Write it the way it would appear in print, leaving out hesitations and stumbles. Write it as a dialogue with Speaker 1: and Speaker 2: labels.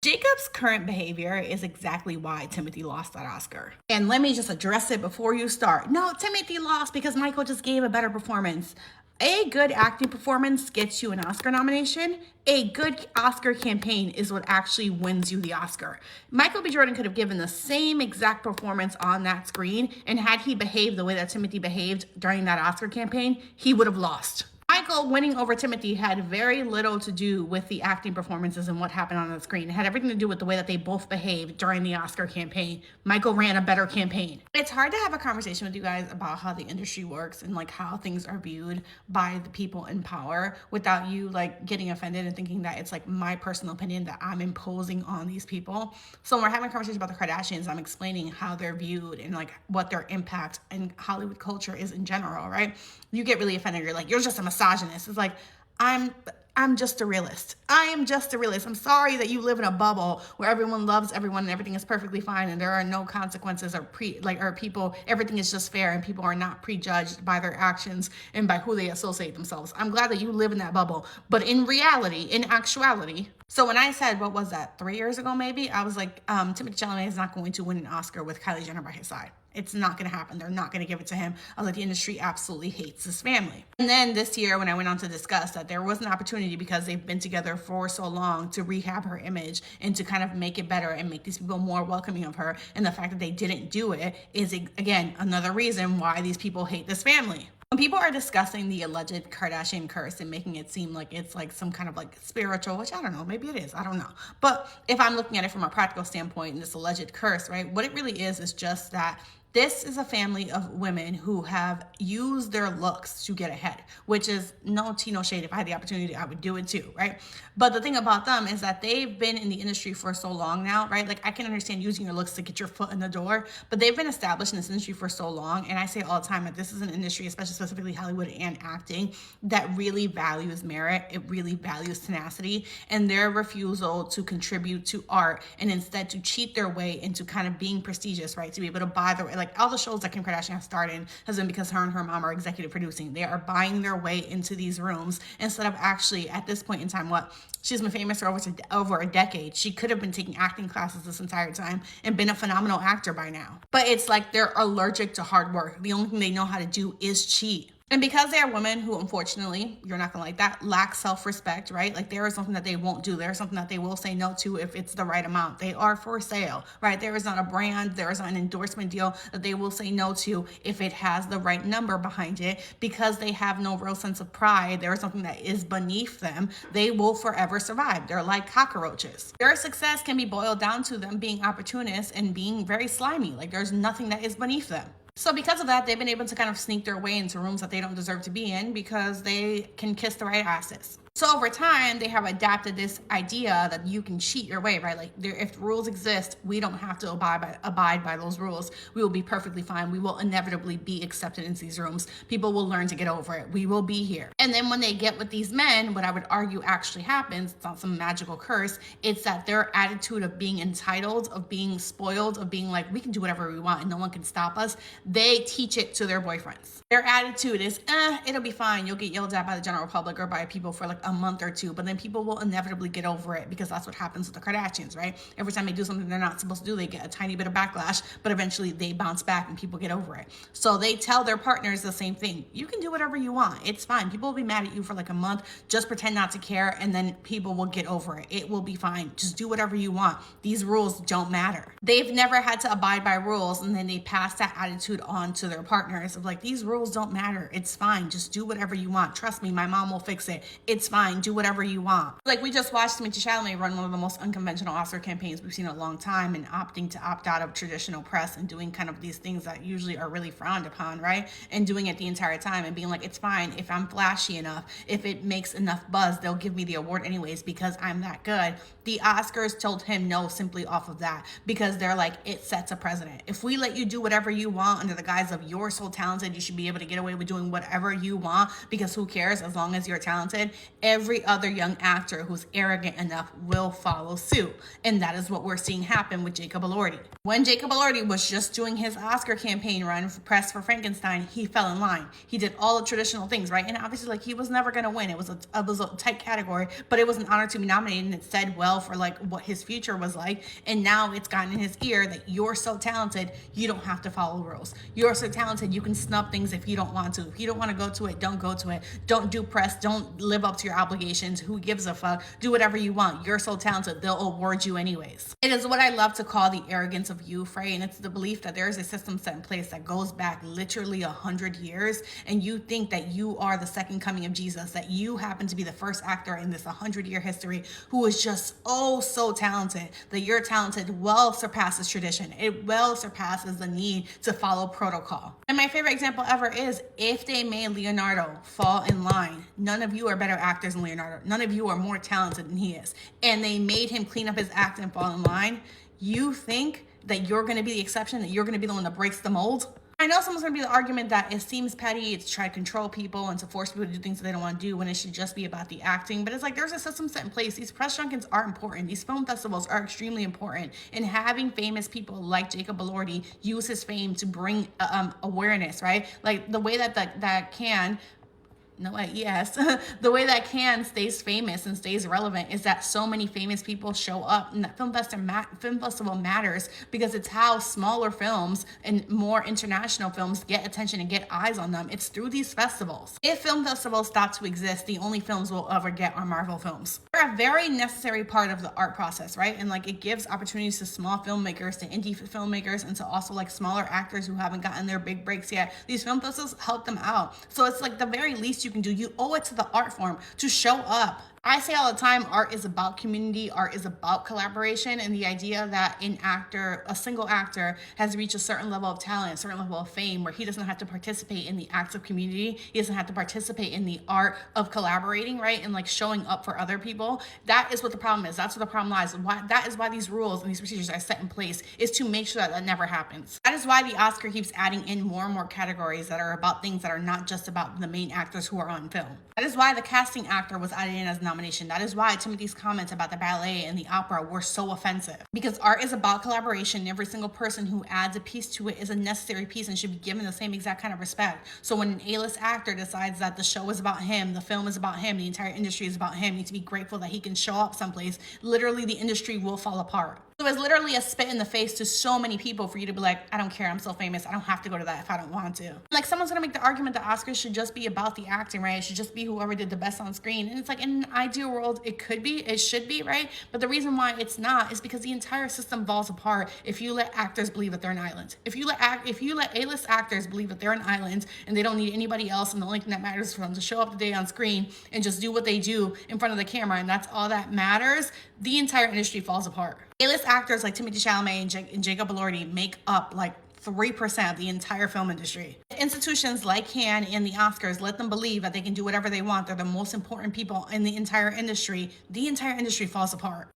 Speaker 1: Jacob's current behavior is exactly why Timothy lost that Oscar. And let me just address it before you start. No, Timothy lost because Michael just gave a better performance. A good acting performance gets you an Oscar nomination. A good Oscar campaign is what actually wins you the Oscar. Michael B. Jordan could have given the same exact performance on that screen, and had he behaved the way that Timothy behaved during that Oscar campaign, he would have lost. Michael winning over Timothy had very little to do with the acting performances and what happened on the screen. It had everything to do with the way that they both behaved during the Oscar campaign. Michael ran a better campaign. It's hard to have a conversation with you guys about how the industry works and like how things are viewed by the people in power without you like getting offended and thinking that it's like my personal opinion that I'm imposing on these people. So when we're having a conversation about the Kardashians, I'm explaining how they're viewed and like what their impact in Hollywood culture is in general, right? You get really offended. You're like, you're just a misogynist. It's like, I'm just a realist. I am just a realist. I'm sorry that you live in a bubble where everyone loves everyone and everything is perfectly fine and there are no consequences or people, everything is just fair and people are not prejudged by their actions and by who they associate themselves. I'm glad that you live in that bubble. But in reality, in actuality, so when I said, what was that, 3 years ago maybe, I was like, Timothée Chalamet is not going to win an Oscar with Kylie Jenner by his side. It's not going to happen. They're not going to give it to him. I was like, the industry absolutely hates this family. And then this year, when I went on to discuss that there was an opportunity because they've been together for so long to rehab her image and to kind of make it better and make these people more welcoming of her. And the fact that they didn't do it is, again, another reason why these people hate this family. When people are discussing the alleged Kardashian curse and making it seem like it's like some kind of like spiritual, which I don't know, maybe it is, I don't know. But if I'm looking at it from a practical standpoint and this alleged curse, right, what it really is just that this is a family of women who have used their looks to get ahead, which is no tea, no shade. If I had the opportunity, I would do it too, right? But the thing about them is that they've been in the industry for so long now, right? Like I can understand using your looks to get your foot in the door, but they've been established in this industry for so long. And I say all the time that this is an industry, especially specifically Hollywood and acting, that really values merit. It really values tenacity, and their refusal to contribute to art and instead to cheat their way into kind of being prestigious, right? To be able to buy their way, like all the shows that Kim Kardashian has starred in has been because her and her mom are executive producing. They are buying their way into these rooms instead of actually, at this point in time, she's been famous for over a decade. She could have been taking acting classes this entire time and been a phenomenal actor by now. But it's like they're allergic to hard work. The only thing they know how to do is cheat. And because they are women who, unfortunately, you're not gonna like that, lack self-respect, right? Like there is something that they won't do. There is something that they will say no to if it's the right amount. They are for sale, right? There is not a brand, there is not an endorsement deal that they will say no to if it has the right number behind it, because they have no real sense of pride. There is something that is beneath them. They will forever survive. They're like cockroaches. Their success can be boiled down to them being opportunists and being very slimy. Like there's nothing that is beneath them. So because of that, they've been able to kind of sneak their way into rooms that they don't deserve to be in because they can kiss the right asses. So over time, they have adapted this idea that you can cheat your way, right? Like if rules exist, we don't have to abide by those rules. We will be perfectly fine. We will inevitably be accepted into these rooms. People will learn to get over it. We will be here. And then when they get with these men, what I would argue actually happens, it's not some magical curse, it's that their attitude of being entitled, of being spoiled, of being like, we can do whatever we want and no one can stop us, they teach it to their boyfriends. Their attitude is, it'll be fine. You'll get yelled at by the general public or by people for like a month or two, but then people will inevitably get over it because that's what happens with the Kardashians, right? Every time they do something they're not supposed to do, they get a tiny bit of backlash, but eventually they bounce back and people get over it. So they tell their partners the same thing. You can do whatever you want. It's fine. People will be mad at you for like a month. Just pretend not to care, and then people will get over it. It will be fine. Just do whatever you want. These rules don't matter. They've never had to abide by rules, and then they pass that attitude on to their partners of like, these rules don't matter. It's fine. Just do whatever you want. Trust me, my mom will fix it. It's fine. Do whatever you want. Like we just watched Timothée Chalamet run one of the most unconventional Oscar campaigns we've seen in a long time, and opting to opt out of traditional press and doing kind of these things that usually are really frowned upon, right? And doing it the entire time and being like, it's fine. If I'm flashy enough, if it makes enough buzz, they'll give me the award anyways because I'm that good. The Oscars told him no simply off of that because they're like, it sets a precedent. If we let you do whatever you want under the guise of you're so talented, you should be able to get away with doing whatever you want because who cares as long as you're talented, every other young actor who's arrogant enough will follow suit. And that is what we're seeing happen with Jacob Elordi. When Jacob Elordi was just doing his Oscar campaign run for Press for Frankenstein, he fell in line. He did all the traditional things, right? And obviously, like, he was never going to win. It was a tight category, but it was an honor to be nominated, and it said well for like what his future was like. And now it's gotten in his ear that you're so talented, you don't have to follow rules. You're so talented, you can snub things if you don't want to. If you don't want to go to it, don't go to it. Don't do press. Don't live up to your obligations. Who gives a fuck? Do whatever you want. You're so talented, they'll award you anyways. It is what I love to call the arrogance of youth, right? And it's the belief that there is a system set in place that goes back literally 100 years, and you think that you are the second coming of Jesus, that you happen to be the first actor in this 100-year history who is just so talented, that your talented well surpasses tradition. It well surpasses the need to follow protocol. And my favorite example ever is if they made Leonardo fall in line. None of you are better actors than Leonardo. None of you are more talented than he is. And they made him clean up his act and fall in line. You think that you're going to be the exception, that you're going to be the one that breaks the mold? I know someone's going to be the argument that it seems petty to try to control people and to force people to do things that they don't want to do when it should just be about the acting. But it's like there's a system set in place. These press junkets are important. These film festivals are extremely important. And having famous people like Jacob Elordi use his fame to bring awareness, right? Like the way that Cannes, the way that Cannes stays famous and stays relevant is that so many famous people show up, and that film festival matters because it's how smaller films and more international films get attention and get eyes on them. It's through these festivals. If film festivals stop to exist, the only films we'll ever get are Marvel films. They're a very necessary part of the art process, right? And like it gives opportunities to small filmmakers, to indie filmmakers, and to also like smaller actors who haven't gotten their big breaks yet. These film festivals help them out. So it's like the very least you can do. You owe it to the art form to show up. I say all the time, art is about community, art is about collaboration, and the idea that a single actor has reached a certain level of talent, a certain level of fame where he doesn't have to participate in the acts of community, he doesn't have to participate in the art of collaborating, right? And like showing up for other people. That is what the problem is. That's where the problem lies. That is why these rules and these procedures are set in place, is to make sure that never happens. That is why the Oscar keeps adding in more and more categories that are about things that are not just about the main actors who are on film. That is why the casting actor was added in as nominated. That is why Timothy's comments about the ballet and the opera were so offensive. Because art is about collaboration. Every single person who adds a piece to it is a necessary piece and should be given the same exact kind of respect. So when an A-list actor decides that the show is about him, the film is about him, the entire industry is about him, you need to be grateful that he can show up someplace. Literally, the industry will fall apart. So it's literally a spit in the face to so many people for you to be like, I don't care, I'm so famous, I don't have to go to that if I don't want to. Like someone's gonna make the argument that Oscars should just be about the acting, right? It should just be whoever did the best on screen. And it's like, in an ideal world, it could be, it should be, right? But the reason why it's not is because the entire system falls apart if you let actors believe that they're an island. If you let A-list actors believe that they're an island and they don't need anybody else, and the only thing that matters for them to show up today on screen and just do what they do in front of the camera, and that's all that matters, the entire industry falls apart. A-list actors like Timothée Chalamet and Jacob Elordi make up like 3% of the entire film industry. Institutions like Cannes and the Oscars let them believe that they can do whatever they want, they're the most important people in the entire industry falls apart.